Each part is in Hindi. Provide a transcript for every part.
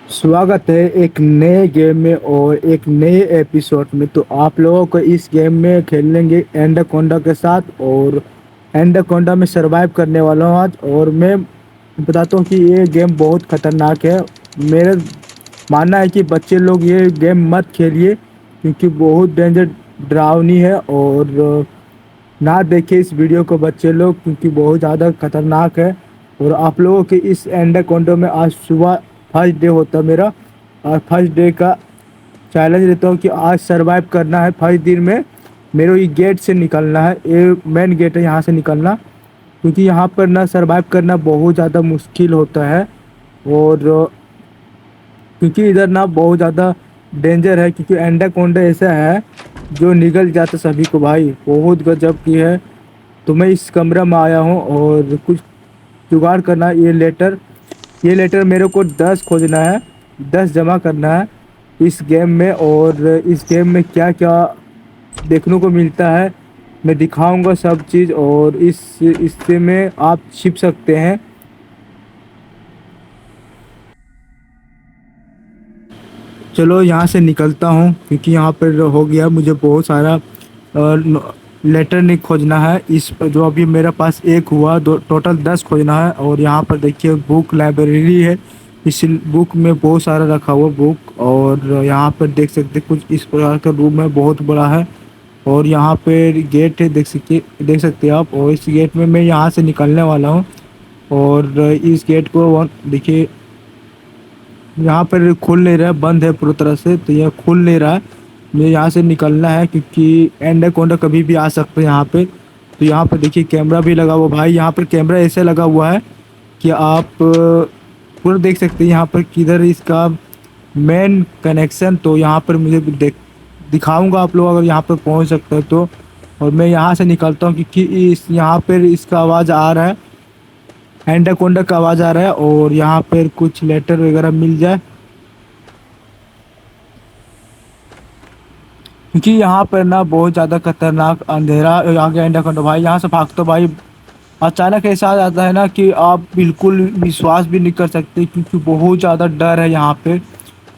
स्वागत है एक नए गेम में और एक नए एपिसोड में। तो आप लोगों को इस गेम में खेलेंगे एंडाकोंडा के साथ और एंडाकोंडा में सरवाइव करने वाला हूँ आज। और मैं बताता हूँ कि ये गेम बहुत खतरनाक है। मेरा मानना है कि बच्चे लोग ये गेम मत खेलिए क्योंकि बहुत डेंजर डरावनी है। और ना देखिए इस वीडियो को बच्चे लोग क्योंकि बहुत ज़्यादा खतरनाक है। और आप लोगों के इस एंडाकोंडा में आज सुबह फर्स्ट डे होता मेरा, और फर्स्ट डे का चैलेंज लेता हूँ कि आज सरवाइव करना है। फर्स्ट दिन में मेरे को ये गेट से निकलना है, ये मेन गेट है, यहाँ से निकलना। क्योंकि यहाँ पर ना सरवाइव करना बहुत ज़्यादा मुश्किल होता है। और क्योंकि इधर ना बहुत ज़्यादा डेंजर है, क्योंकि एंडाकोंडा ऐसा है जो निगल जाता सभी को भाई, बहुत गजब की है। तो मैं इस कमरे में आया हूँ और कुछ जुगाड़ करना। ये लेटर मेरे को 10 खोजना है, 10 जमा करना है इस गेम में। और इस गेम में क्या क्या देखने को मिलता है मैं दिखाऊंगा सब चीज़। और इससे में आप छिप सकते हैं। चलो यहाँ से निकलता हूँ क्योंकि यहाँ पर हो गया मुझे बहुत सारा लेटर नहीं खोजना है। इस पर जो अभी मेरे पास एक हुआ, दो टोटल 10 खोजना है। और यहाँ पर देखिए बुक लाइब्रेरी है, इस बुक में बहुत सारा रखा हुआ बुक। और यहाँ पर देख सकते कुछ इस प्रकार का रूम है, बहुत बड़ा है। और यहाँ पर गेट है, देख सकते हैं आप। और इस गेट में मैं यहाँ से निकलने वाला हूँ। और इस गेट को देखिए यहाँ पर खुल नहीं रहा है, बंद है पूरी तरह से, तो यह खुल नहीं रहा है। मुझे यहाँ से निकलना है क्योंकि एंडाकोंडा कभी भी आ सकते हैं यहाँ पे। तो यहाँ पर देखिए कैमरा भी लगा हुआ भाई, यहाँ पर कैमरा ऐसे लगा हुआ है कि आप पूरा देख सकते हैं यहाँ पर किधर इसका मेन कनेक्शन। तो यहाँ पर मुझे दिखाऊंगा, आप लोग अगर यहाँ पर पहुँच सकते हैं तो। और मैं यहाँ से निकलता हूँ क्योंकि इस यहाँ पर इसका आवाज़ आ रहा है, एंडाकोंडा का आवाज़ आ रहा है। और यहाँ पर कुछ लेटर वगैरह मिल जाए, क्योंकि यहाँ पर ना बहुत ज़्यादा खतरनाक अंधेरा आ गया। एंडाकोंडा भाई यहाँ से भाग तो भाई अचानक ऐसा आ जाता है ना कि आप बिल्कुल विश्वास भी नहीं कर सकते, क्योंकि बहुत ज़्यादा डर है यहाँ पे।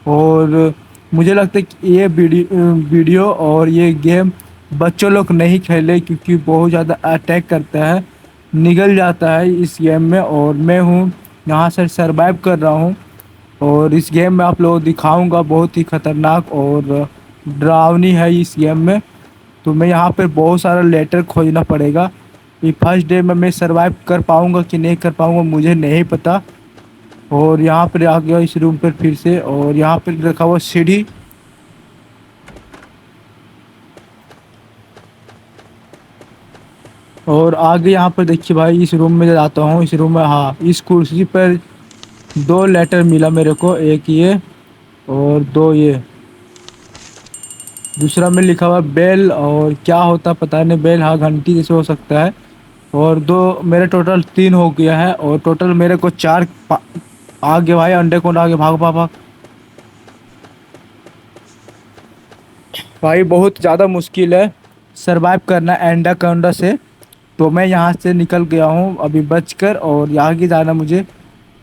और मुझे लगता है कि ये वीडियो और ये गेम बच्चों लोग नहीं खेले क्योंकि बहुत ज़्यादा अटैक करता है, निगल जाता है इस गेम में। और मैं हूँ यहाँ से सरवाइव कर रहा हूँ। और इस गेम में आप लोगों को दिखाऊंगा, बहुत ही खतरनाक और डरावनी है इस गेम में। तो मैं यहाँ पे बहुत सारा लेटर खोजना पड़ेगा। ये फर्स्ट डे में मैं सरवाइव कर पाऊँगा कि नहीं कर पाऊँगा मुझे नहीं पता। और यहाँ पर आ गया इस रूम पर फिर से, और यहाँ पर रखा हुआ सीढ़ी। और आगे यहाँ पर देखिए भाई, इस रूम में जाता हूँ। इस रूम में, हाँ, इस कुर्सी पर 2 लेटर मिला मेरे को, एक ये और 2 ये। दूसरा में लिखा हुआ बेल, और क्या होता पता नहीं, बेल, हाँ घंटी जैसे हो सकता है। और 2 मेरे टोटल 3 हो गया है। और टोटल मेरे को 4 आगे भाई, अंडे को आगे भाग भाग भाग। भाई बहुत ज़्यादा मुश्किल है सरवाइव करना एंडाकोंडा से। तो मैं यहाँ से निकल गया हूँ अभी बचकर। और आगे जाना मुझे,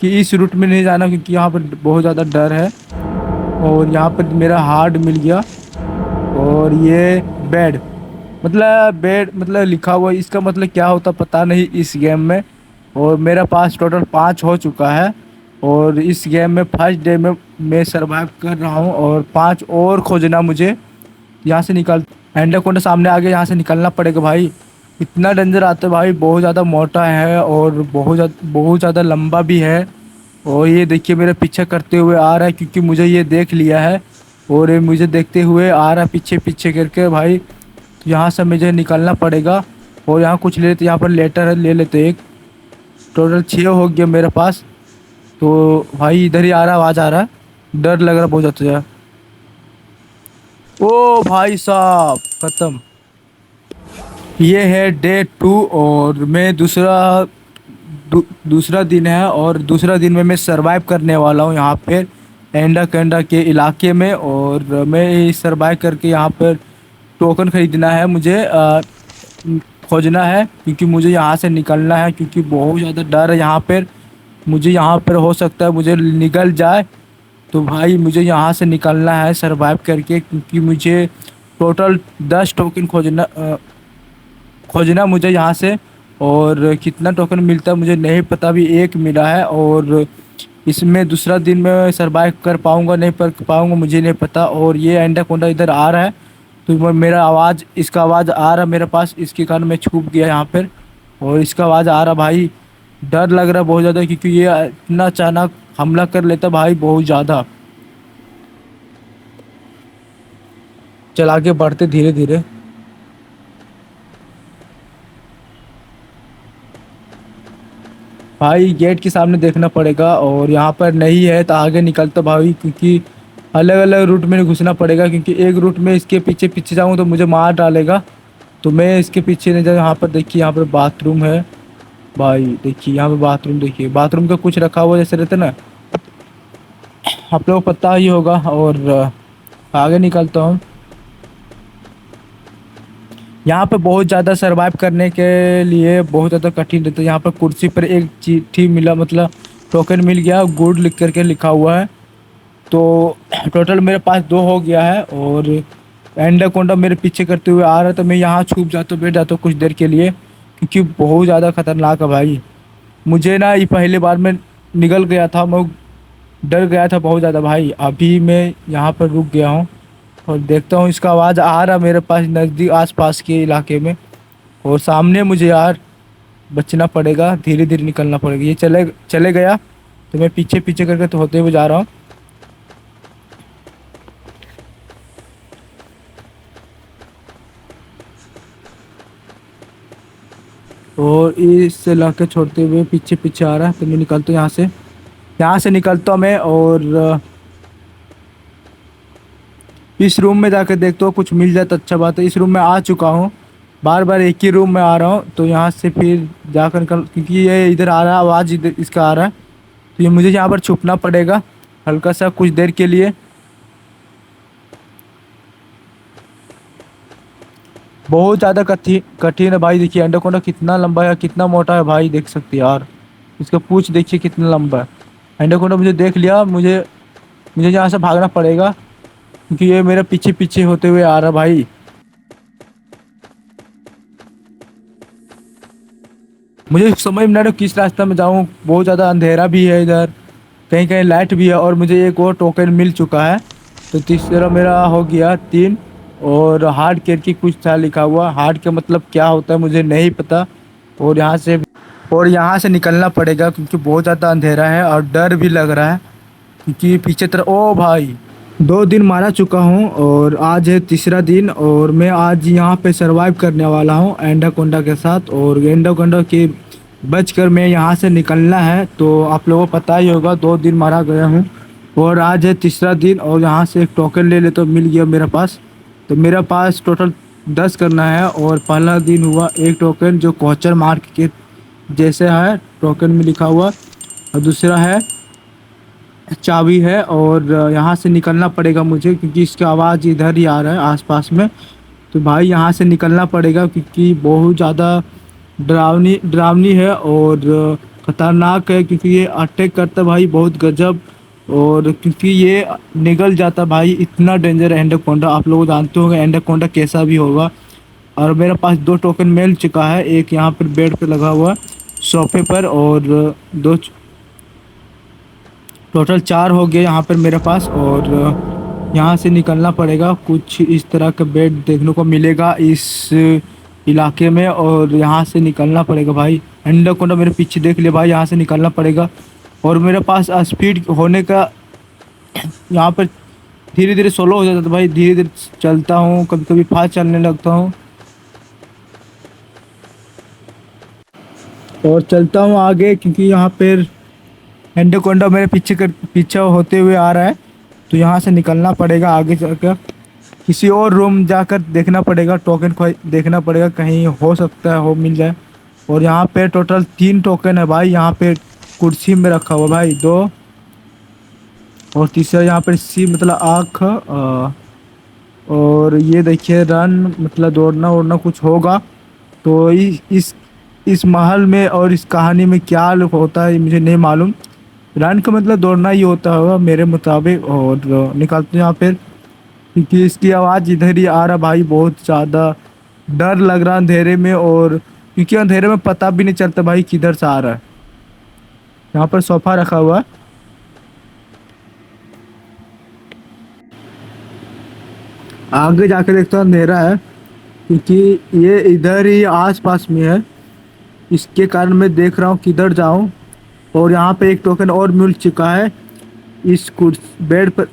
कि इस रूट में नहीं जाना क्योंकि यहाँ पर बहुत ज़्यादा डर है। और यहाँ पर मेरा हार्ट मिल गया। और ये बेड, बेड मतलब लिखा हुआ, इसका मतलब क्या होता पता नहीं इस गेम में। और मेरा पास टोटल 5 हो चुका है। और इस गेम में फर्स्ट डे में मैं सरवाइव कर रहा हूँ और 5 और खोजना मुझे। यहाँ से निकल, एंडाकोंडा सामने आ गया, यहाँ से निकलना पड़ेगा भाई। इतना डेंजर आता है भाई, बहुत ज़्यादा मोटा है और बहुत ज़्यादा लंबा भी है। और ये देखिए मेरा पीछा करते हुए आ रहा है क्योंकि मुझे ये देख लिया है। और ये मुझे देखते हुए आ रहा है पीछे पीछे करके भाई। तो यहाँ से मुझे निकलना पड़ेगा। और यहाँ कुछ ले लेते, यहाँ पर लेटर है, ले लेते एक। टोटल 6 हो गया मेरे पास। तो भाई इधर ही आ रहा, आवाज़ आ रहा है, डर लग रहा बहुत ज़्यादा। ओ भाई साहब, ख़त्म। ये है डे 2 और मैं दूसरा दिन है। और दूसरा दिन में मैं सरवाइव करने वाला हूँ यहाँ पे एंडाकोंडा के इलाके में। और मैं सरवाइव करके यहाँ पर टोकन ख़रीदना है मुझे, खोजना है क्योंकि मुझे यहाँ से निकलना है, क्योंकि बहुत ज़्यादा डर है यहाँ पर। मुझे यहाँ पर हो सकता है मुझे निगल जाए। तो भाई मुझे यहाँ से निकलना है सरवाइव करके, क्योंकि मुझे टोटल 10 टोकन खोजना मुझे यहाँ से। और कितना टोकन मिलता है मुझे नहीं पता, भी एक मिला है। और इसमें दूसरा दिन मैं सरवाइव कर पाऊँगा नहीं कर पाऊँगा मुझे नहीं पता। और ये एंडाकोंडा इधर आ रहा है, तो मेरा आवाज़, इसका आवाज़ आ रहा मेरे पास, इसके कारण मैं छुप गया यहाँ पर। और इसका आवाज़ आ रहा भाई, डर लग रहा बहुत ज़्यादा, क्योंकि ये इतना अचानक हमला कर लेता भाई बहुत ज़्यादा। चल आगे बढ़ते धीरे धीरे। भाई गेट के सामने देखना पड़ेगा, और यहाँ पर नहीं है तो आगे निकलता भाई, क्योंकि अलग अलग रूट में घुसना पड़ेगा, क्योंकि एक रूट में इसके पीछे पीछे जाऊँ तो मुझे मार डालेगा। तो मैं इसके पीछे नहीं जाऊँ। यहाँ पर देखिए, यहाँ पर बाथरूम है भाई, देखिए यहाँ पे बाथरूम, देखिए बाथरूम का कुछ रखा हुआ जैसे रहता ना, आप लोगों को पता ही होगा। और आगे निकलता हूँ। यहाँ पे बहुत ज़्यादा सरवाइव करने के लिए बहुत ज़्यादा कठिन रहता है। यहाँ पर कुर्सी पर एक चिट्ठी मिला, मतलब टोकन मिल गया, गुड लिख करके लिखा हुआ है। तो टोटल मेरे पास 2 हो गया है। और एंडाकोंडा मेरे पीछे करते हुए आ रहा है, तो मैं यहाँ छुप जाता हूँ, बैठ जाता हूँ कुछ देर के लिए, क्योंकि बहुत ज़्यादा खतरनाक है भाई। मुझे ना ये पहली बार में निकल गया था, मैं डर गया था बहुत ज़्यादा भाई। अभी मैं यहाँ पर रुक गया हूँ और देखता हूँ, इसका आवाज़ आ रहा मेरे पास नज़दीक आसपास के इलाके में। और सामने मुझे यार बचना पड़ेगा, धीरे धीरे निकलना पड़ेगा। ये चले चले गया, तो मैं पीछे पीछे करके तो होते हुए जा रहा हूँ। और इस इलाके छोड़ते हुए पीछे पीछे आ रहा है, तो मैं निकलता हूँ यहाँ से। यहाँ से निकलता हूँ मैं, और इस रूम में जाकर देखता हूँ कुछ मिल जाए तो अच्छा बात है। इस रूम में आ चुका हूँ, बार बार एक ही रूम में आ रहा हूँ, तो यहाँ से फिर जाकर निकल, क्योंकि ये इधर आ रहा है, आवाज़ इधर इसका आ रहा है, तो ये मुझे यहाँ पर छुपना पड़ेगा हल्का सा कुछ देर के लिए। बहुत ज़्यादा कठिन है भाई। देखिए एंडोकोंडा कितना लंबा है, कितना मोटा है भाई, देख सकते हैं यार। इसका पूंछ देखिए कितना लंबा है। एंडोकोंडा मुझे देख लिया, मुझे मुझे यहाँ से भागना पड़ेगा, क्योंकि ये मेरे पीछे पीछे होते हुए आ रहा भाई। मुझे समझ में नहीं आ रहा किस रास्ते में जाऊँ, बहुत ज़्यादा अंधेरा भी है इधर, कहीं कहीं लाइट भी है। और मुझे एक और टोकन मिल चुका है, तो तीसरा मेरा हो गया 3। और हार्ड केयर की कुछ था लिखा हुआ, हार्ड के मतलब क्या होता है मुझे नहीं पता। और यहाँ से निकलना पड़ेगा, क्योंकि बहुत ज़्यादा अंधेरा है और डर भी लग रहा है, क्योंकि पीछे तरफ ओ भाई 2 दिन मारा चुका हूँ, और आज है तीसरा दिन। और मैं आज यहाँ पे सरवाइव करने वाला हूँ एंडाकोंडा के साथ। और एंडाकोंडा के बचकर मैं यहाँ से निकलना है। तो आप लोगों को पता ही होगा, 2 दिन मारा गया हूँ, और आज है तीसरा दिन। और यहाँ से एक टोकन ले ले तो मिल गया मेरे पास। तो मेरे पास टोटल 10 करना है। और पहला दिन हुआ एक टोकन जो क्वेश्चन मार्क के जैसे है टोकन में लिखा हुआ, और दूसरा है चाबी है। और यहाँ से निकलना पड़ेगा मुझे, क्योंकि इसका आवाज़ इधर ही आ रहा है आसपास में। तो भाई यहाँ से निकलना पड़ेगा, क्योंकि बहुत ज़्यादा डरावनी डरावनी है और ख़तरनाक है, क्योंकि ये अटैक करता भाई बहुत गजब। और क्योंकि ये निगल जाता भाई, इतना डेंजर है एंडाकोंडा। आप लोग जानते होंगे एंडाकोंडा कैसा भी होगा। और मेरे पास 2 टोकन मिल चुका है, एक यहाँ पर बेड पे लगा हुआ सोफे पर, और दो, टोटल 4 हो गए यहाँ पर मेरे पास। और यहाँ से निकलना पड़ेगा, कुछ इस तरह का बेड देखने को मिलेगा इस इलाके में। और यहाँ से निकलना पड़ेगा भाई। एंडाकोंडा मेरे पीछे देख लिया भाई, यहाँ से निकलना पड़ेगा। और मेरे पास स्पीड होने का यहाँ पर धीरे धीरे स्लो हो जाता है भाई, धीरे धीरे चलता हूँ, कभी कभी फास्ट चलने लगता हूँ, और चलता हूँ आगे, क्योंकि यहाँ पर एंडाकोंडा मेरे पीछे होते हुए आ रहा है। तो यहाँ से निकलना पड़ेगा आगे जाकर, किसी और रूम जाकर देखना पड़ेगा, टोकन को देखना पड़ेगा, कहीं हो सकता है हो मिल जाए। और यहाँ पे टोटल 3 टोकन है भाई, यहाँ पे कुर्सी में रखा हुआ भाई 2। और तीसरा यहाँ पर सी मतलब आँख। और ये देखिए रन मतलब दौड़ना उड़ना कुछ होगा। तो इस महल में और इस कहानी में क्या होता है मुझे नहीं मालूम, रन का मतलब दौड़ना ही होता होगा मेरे मुताबिक। और निकलते हैं यहाँ पे, क्योंकि इसकी आवाज़ इधर ही आ रहा भाई। बहुत ज़्यादा डर लग रहा अंधेरे में, और क्योंकि अंधेरे में पता भी नहीं चलता भाई किधर से आ रहा है। यहाँ पर सोफा रखा हुआ है। आगे जाके देखता हूँ अंधेरा है, क्योंकि ये इधर ही आस पास में है। इसके कारण मैं देख रहा हूँ किधर जाऊँ। और यहाँ पे एक टोकन और मिल चुका है, इस कुर्सी बेड पर,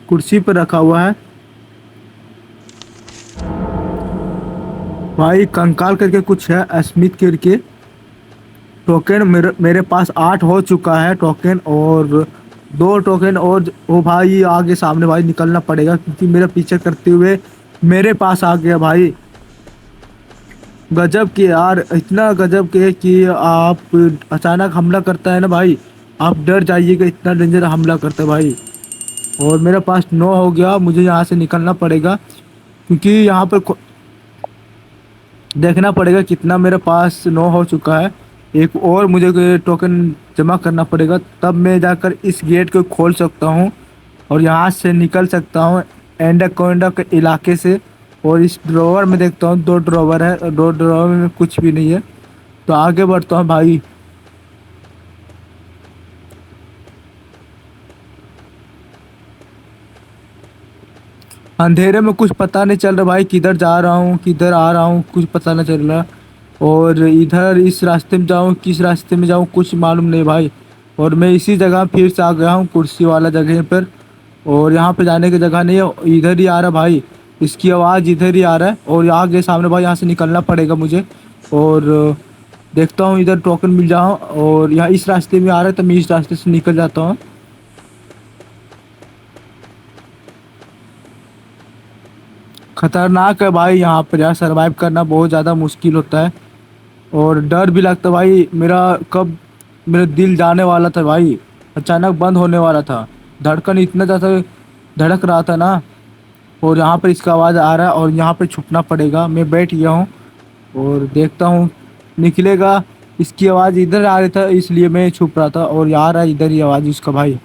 कुर्सी पर रखा हुआ है भाई। कंकाल करके कुछ है, स्मिथ करके टोकन। मेरे पास 8 हो चुका है टोकन, और 2 टोकन और। ओ भाई आगे सामने भाई निकलना पड़ेगा, क्योंकि मेरा पीछे करते हुए मेरे पास आ गया भाई। गजब के यार, इतना गजब के कि आप अचानक हमला करता है ना भाई, आप डर जाइएगा, इतना डेंजर हमला करता है भाई। और मेरे पास 9 हो गया, मुझे यहाँ से निकलना पड़ेगा, क्योंकि यहाँ पर देखना पड़ेगा कितना मेरे पास 9 हो चुका है। एक और मुझे टोकन जमा करना पड़ेगा, तब मैं जाकर इस गेट को खोल सकता हूँ और यहाँ से निकल सकता हूँ एंडाकोंडा के इलाके से। और इस ड्रॉवर में देखता हूँ 2 ड्रॉवर है, और 2 ड्रॉवर में कुछ भी नहीं है। तो आगे बढ़ता हूँ भाई। अंधेरे में कुछ पता नहीं चल रहा भाई, किधर जा रहा हूँ किधर आ रहा हूँ कुछ पता नहीं चल रहा। और इधर इस रास्ते में जाऊँ किस रास्ते में जाऊँ कुछ मालूम नहीं भाई। और मैं इसी जगह फिर से आ गया हूँ, कुर्सी वाला जगह पर। और यहाँ पे जाने की जगह नहीं है, इधर ही आ रहा भाई। इसकी आवाज़ इधर ही आ रहा है, और यहाँ के सामने भाई, यहाँ से निकलना पड़ेगा मुझे। और देखता हूँ इधर टोकन मिल जाऊँ, और यहाँ इस रास्ते में आ रहा है तो मैं इस रास्ते से निकल जाता हूँ। खतरनाक है भाई, यहाँ पर यार सरवाइव करना बहुत ज़्यादा मुश्किल होता है। और डर भी लगता भाई, मेरा कब मेरा दिल जाने वाला था भाई, अचानक बंद होने वाला था। धड़कन इतना ज़्यादा धड़क रहा था ना। और यहाँ पर इसका आवाज़ आ रहा है, और यहाँ पे छुपना पड़ेगा। मैं बैठ गया हूँ और देखता हूँ निकलेगा। इसकी आवाज़ इधर आ रही था, इसलिए मैं छुप रहा था, और आ रहा है इधर ही आवाज़ इसका भाई।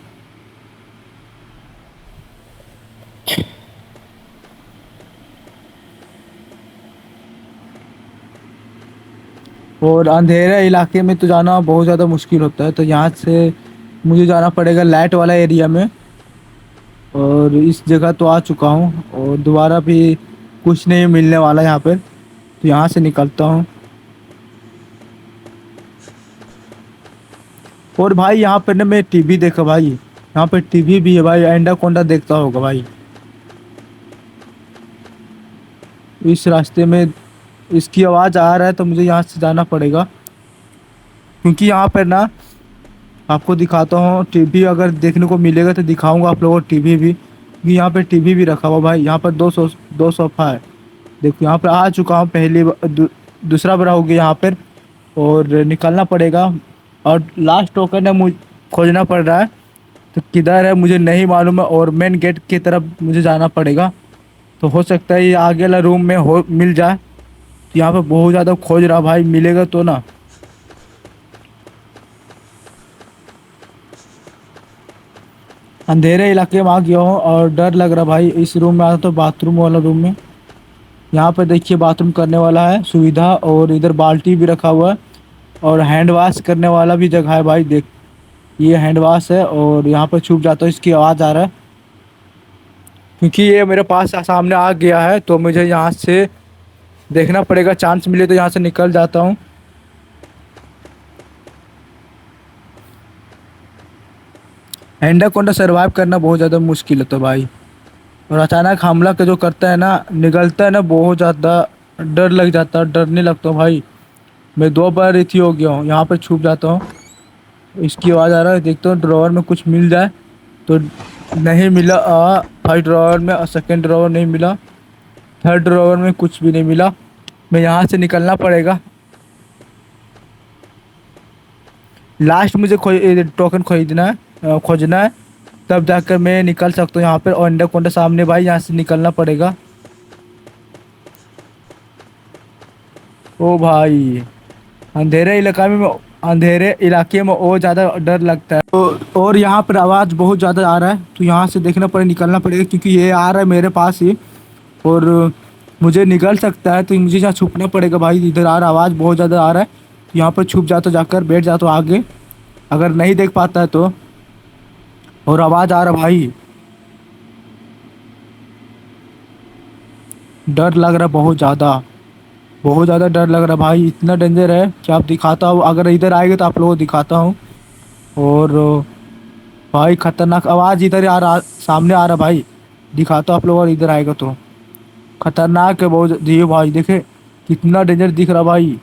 और अंधेरे इलाके में तो जाना बहुत ज़्यादा मुश्किल होता है, तो यहाँ से मुझे जाना पड़ेगा लाइट वाला एरिया में। और इस जगह तो आ चुका हूँ, और दोबारा भी कुछ नहीं मिलने वाला यहाँ पर। तो यहाँ से निकलता हूँ। और भाई यहाँ पर ना मैं टीवी देखा भाई, यहाँ पर टीवी भी है भाई। एंडाकोंडा देखता होगा भाई इस रास्ते में। इसकी आवाज़ आ रहा है तो मुझे यहाँ से जाना पड़ेगा, क्योंकि यहाँ पर ना आपको दिखाता हूँ टीवी। अगर देखने को मिलेगा तो दिखाऊंगा आप लोगों को टीवी भी, क्योंकि यहाँ पे टीवी भी रखा हुआ भाई। यहाँ पर 2 सोफा है। देखो यहाँ पर आ चुका हूँ, दूसरा बड़ा हो गया यहाँ पर। और निकलना पड़ेगा, और लास्ट टोकन है मुझे खोजना पड़ रहा है। तो किधर है मुझे नहीं मालूम है, और मेन गेट की तरफ मुझे जाना पड़ेगा। तो हो सकता है ये आगे वाला रूम में हो मिल जाए। तो यहाँ पे बहुत ज़्यादा खोज रहा भाई, मिलेगा तो ना। अंधेरे इलाके में आ गया हूँ, और डर लग रहा भाई। इस रूम में आता तो बाथरूम वाला रूम में। यहाँ पे देखिए बाथरूम करने वाला है सुविधा, और इधर बाल्टी भी रखा हुआ है, और हैंड वॉश करने वाला भी जगह है भाई। देख ये हैंड वॉश है, और यहाँ पर छुप जाता हूँ, इसकी आवाज़ आ रहा है, क्योंकि ये मेरे पास सामने आ गया है। तो मुझे यहाँ से देखना पड़ेगा, चांस मिले तो यहाँ से निकल जाता हूँ। एंडाकोंडा सरवाइव करना बहुत ज़्यादा मुश्किल होता है भाई। और अचानक हमला के जो करता है ना, निगलता है ना, बहुत ज़्यादा डर लग जाता है, डरने लगता हूँ भाई। मैं 2 बार इथी हो गया हूँ, यहाँ पर छुप जाता हूँ। इसकी आवाज़ आ रहा है, देखता हूँ ड्रॉवर में कुछ मिल जाए। तो नहीं मिला। फर्स्ट ड्रॉवर में, सेकंड ड्रॉवर नहीं मिला, थर्ड ड्रॉवर में कुछ भी नहीं मिला। मैं यहाँ से निकलना पड़ेगा। लास्ट मुझे टोकन खरीदना है, खोजना है, तब जाकर मैं निकल सकता हूँ यहाँ पर। और एंडाकोंडा सामने भाई, यहाँ से निकलना पड़ेगा। ओ भाई अंधेरे इलाका में मैं अंधेरे इलाके में और ज़्यादा डर लगता है। और यहाँ पर आवाज़ बहुत ज़्यादा आ रहा है, तो यहाँ से देखना पड़ेगा, निकलना पड़ेगा, क्योंकि ये आ रहा है मेरे पास ही और मुझे निकल सकता है। तो मुझे यहाँ छुपना पड़ेगा भाई। इधर आ रहा, आवाज़ बहुत ज़्यादा आ रहा है, तो यहाँ पर छुप जाता, जाकर बैठ जाता आगे, अगर नहीं देख पाता है तो। और आवाज़ आ रहा भाई, डर लग रहा बहुत ज़्यादा, बहुत ज़्यादा डर लग रहा भाई। इतना डेंजर है कि आप दिखाता हूँ, अगर इधर आएगा तो आप लोगों को दिखाता हूँ। और भाई खतरनाक आवाज़ इधर आ रहा, सामने आ रहा भाई, दिखाता हूँ आप लोगों को, इधर आएगा तो। खतरनाक है बहुत जी भाई, देखे कितना डेंजर दिख रहा भाई,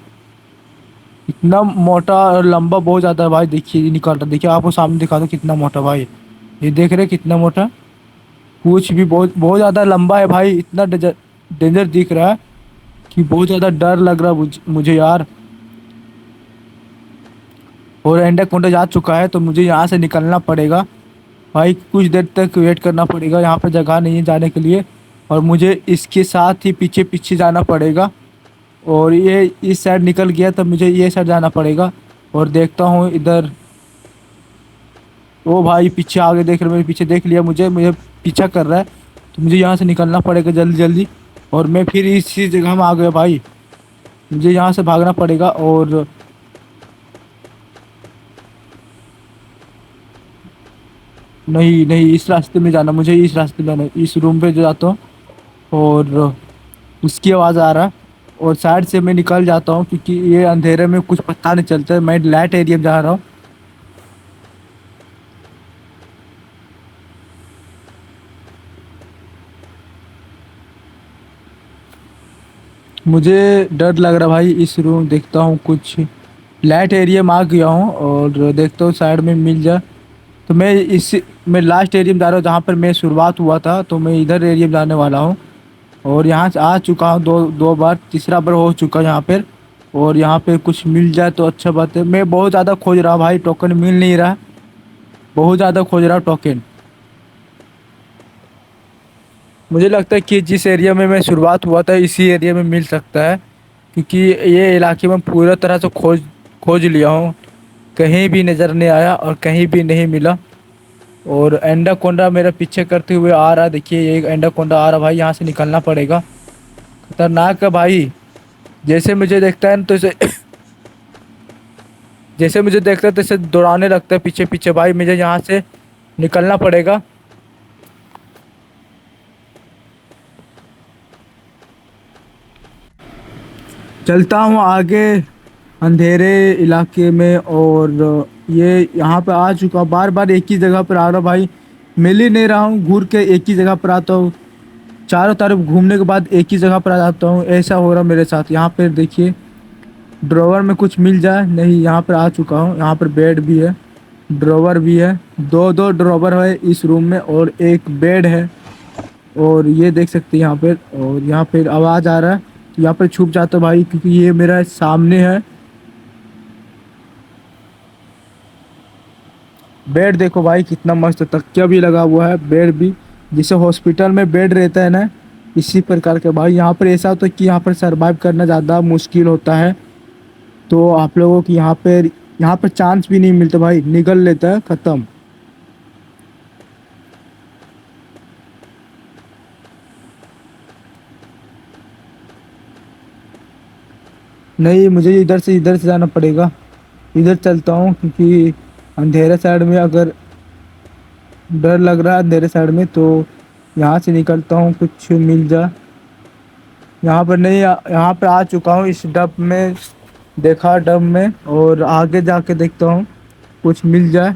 इतना मोटा और लंबा बहुत ज़्यादा है भाई। देखिए ये निकल रहा, देखिए आपको सामने दिखा दो कितना मोटा भाई, ये देख रहे कितना मोटा, कुछ भी बहुत बहुत ज़्यादा लंबा है भाई। इतना डेंजर डेंजर दिख रहा है कि बहुत ज़्यादा डर लग रहा है मुझे यार। और एंडाकोंडा जा चुका है, तो मुझे यहाँ से निकलना पड़ेगा भाई। कुछ देर तक वेट करना पड़ेगा, यहाँ पर जगह नहीं है जाने के लिए, और मुझे इसके साथ ही पीछे पीछे जाना पड़ेगा। और ये इस साइड निकल गया, तो मुझे ये साइड जाना पड़ेगा। और देखता हूँ इधर, ओ भाई पीछे आगे देख रहे, मेरे पीछे देख लिया, मुझे मुझे पीछा कर रहा है, तो मुझे यहाँ से निकलना पड़ेगा जल्दी जल्दी। और मैं फिर इसी जगह में आ गया भाई, मुझे यहाँ से भागना पड़ेगा। और नहीं नहीं, इस रास्ते में जाना, मुझे इस रास्ते में जाना, इस रूम पे जो जाता हूँ। और उसकी आवाज़ आ रहा है, और साइड से मैं निकल जाता हूँ, क्योंकि ये अंधेरे में कुछ पता नहीं चलता है। मैं लाइट एरिया में जा रहा हूँ। मुझे डर लग रहा भाई, इस रूम देखता हूँ कुछ लाइट एरिया में आ गया हूँ, और देखता हूँ साइड में मिल जाए तो मैं लास्ट एरिया में जा रहा हूँ, जहाँ पर मैं शुरुआत हुआ था। तो मैं इधर एरिया में जाने वाला हूँ, और यहाँ से आ चुका हूँ दो दो बार, तीसरा बार हो चुका है यहाँ पर। और यहाँ पे कुछ मिल जाए तो अच्छा बात है। मैं बहुत ज़्यादा खोज रहा भाई, टोकन मिल नहीं रहा, बहुत ज़्यादा खोज रहा टोकन। मुझे लगता है कि जिस एरिया में मैं शुरुआत हुआ था, इसी एरिया में मिल सकता है, क्योंकि ये इलाके में पूरा तरह से खोज खोज लिया हूँ, कहीं भी नज़र नहीं आया और कहीं भी नहीं मिला। और एंडाकोंडा मेरा पीछे करते हुए आ रहा, देखिए ये एंडाकोंडा आ रहा भाई, यहाँ से निकलना पड़ेगा। खतरनाक है भाई, जैसे मुझे देखता है ना, तो इसे जैसे मुझे देखता है तो इसे दौड़ाने लगता है पीछे पीछे भाई। मुझे यहाँ से निकलना पड़ेगा। चलता हूँ आगे अंधेरे इलाके में, और ये यहाँ पे आ चुका, बार बार एक ही जगह पर आ रहा भाई, मिल ही नहीं रहा हूँ। घूर के एक ही जगह पर आता हूँ, चारों तरफ घूमने के बाद एक ही जगह पर आ जाता हूँ। ऐसा हो रहा मेरे साथ। यहाँ पर देखिए ड्रॉवर में कुछ मिल जाए, नहीं यहाँ पर आ चुका हूँ। यहाँ पर बेड भी है, ड्रॉवर भी है, दो दो ड्रॉवर है इस रूम में, और एक बेड है। और ये देख सकते हैं यहाँ पे, और यहाँ पे आवाज़ आ रहा है, तो यहाँ पे छुप जाता हूँ भाई, क्योंकि ये मेरा सामने है। बेड देखो भाई कितना मस्त, तकिया भी लगा हुआ है, बेड भी, जैसे हॉस्पिटल में बेड रहता है ना, इसी प्रकार का भाई। यहाँ पर ऐसा होता है कि यहाँ पर सरवाइव करना ज़्यादा मुश्किल होता है, तो आप लोगों की यहाँ पर चांस भी नहीं मिलता भाई, निकल लेता है, ख़त्म। नहीं, मुझे इधर से जाना पड़ेगा, इधर चलता हूँ, क्योंकि अंधेरे साइड में अगर डर लग रहा है, अंधेरे साइड में, तो यहाँ से निकलता हूँ, कुछ मिल जाए। यहाँ पर नहीं, यहाँ पर आ चुका हूँ इस डब में, देखा डब में, और आगे जाके देखता हूँ कुछ मिल जाए।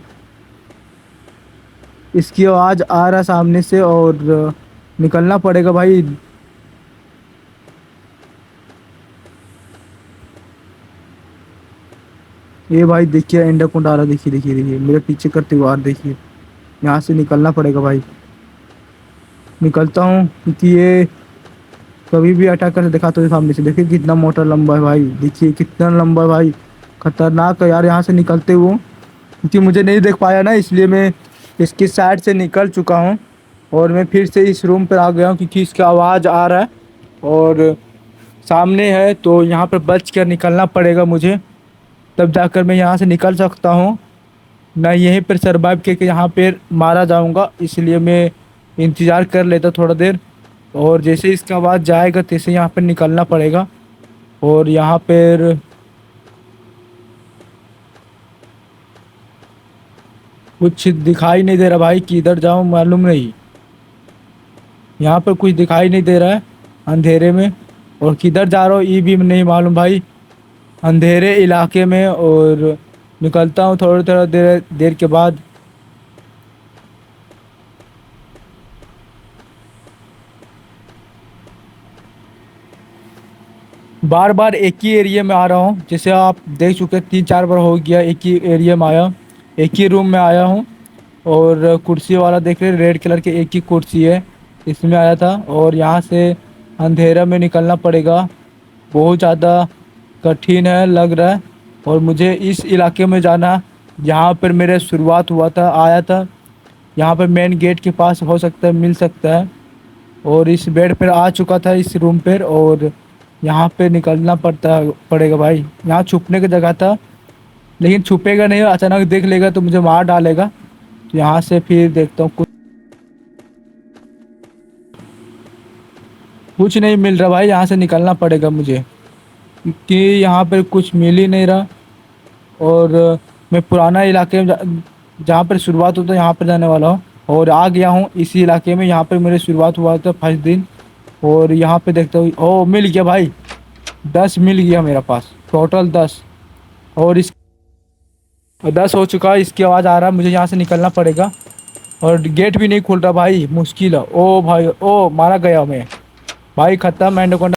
इसकी आवाज़ आ रहा सामने से, और निकलना पड़ेगा भाई। ये भाई देखिए एंडाकोंडा आ रहा, देखिए देखिए देखिए मेरे पीछे करते हुए आ रहा, देखिए। यहाँ से निकलना पड़ेगा भाई, निकलता हूँ, क्योंकि ये कभी भी अटैक कर दिखाते हुए सामने से। देखिए कितना मोटा लंबा है भाई, देखिए कितना लंबा है भाई, खतरनाक है यार। यहाँ से निकलते हुए, क्योंकि मुझे नहीं देख पाया ना, इसलिए मैं इसकी साइड से निकल चुका हूँ, और मैं फिर से इस रूम पर आ गया हूँ, क्योंकि इसका आवाज़ आ रहा है और सामने है, तो यहाँ पर बच कर निकलना पड़ेगा मुझे। तब जाकर मैं यहाँ से निकल सकता हूँ। मैं यहीं पर सरवाइव करके यहाँ पर मारा जाऊँगा, इसलिए मैं इंतज़ार कर लेता थोड़ा देर। और जैसे इसका आवाज़ जाएगा तैसे यहाँ पर निकलना पड़ेगा। और यहाँ पर कुछ दिखाई नहीं दे रहा भाई, किधर जाऊँ मालूम नहीं। यहाँ पर कुछ दिखाई नहीं दे रहा है अंधेरे में, और किधर जा रहा हूँ ये भी नहीं मालूम भाई अंधेरे इलाके में। और निकलता हूँ थोड़ी थोड़ा देर देर के बाद। बार बार एक ही एरिया में आ रहा हूँ, जैसे आप देख चुके 3-4 बार हो गया एक ही एरिया में आया, एक ही रूम में आया हूँ। और कुर्सी वाला देख रहे रेड कलर की एक ही कुर्सी है, इसमें आया था। और यहाँ से अंधेरा में निकलना पड़ेगा, बहुत ज़्यादा कठिन है लग रहा है। और मुझे इस इलाके में जाना जहाँ पर मेरे शुरुआत हुआ था, आया था। यहाँ पर मेन गेट के पास हो सकता है, मिल सकता है। और इस बेड पर आ चुका था इस रूम पर, और यहाँ पे निकलना पड़ेगा भाई। यहाँ छुपने की जगह था, लेकिन छुपेगा नहीं, अचानक देख लेगा तो मुझे मार डालेगा। तो यहाँ से फिर देखता हूँ, कुछ नहीं मिल रहा भाई, यहाँ से निकलना पड़ेगा मुझे, क्योंकि यहाँ पर कुछ मिल ही नहीं रहा। और मैं पुराना इलाके में जहाँ पर शुरुआत होता है यहाँ पर जाने वाला हूँ। और आ गया हूँ इसी इलाके में, यहाँ पर मेरी शुरुआत हुआ था फर्स्ट दिन। और यहाँ पे देखता हूँ, ओ मिल गया भाई, 10 मिल गया मेरे पास, टोटल 10। और इस 10 हो चुका है, इसकी आवाज़ आ रहा है, मुझे यहाँ से निकलना पड़ेगा। और गेट भी नहीं खुल रहा भाई, मुश्किल है। ओ भाई, ओ मारा गया मैं भाई, खत्म एंड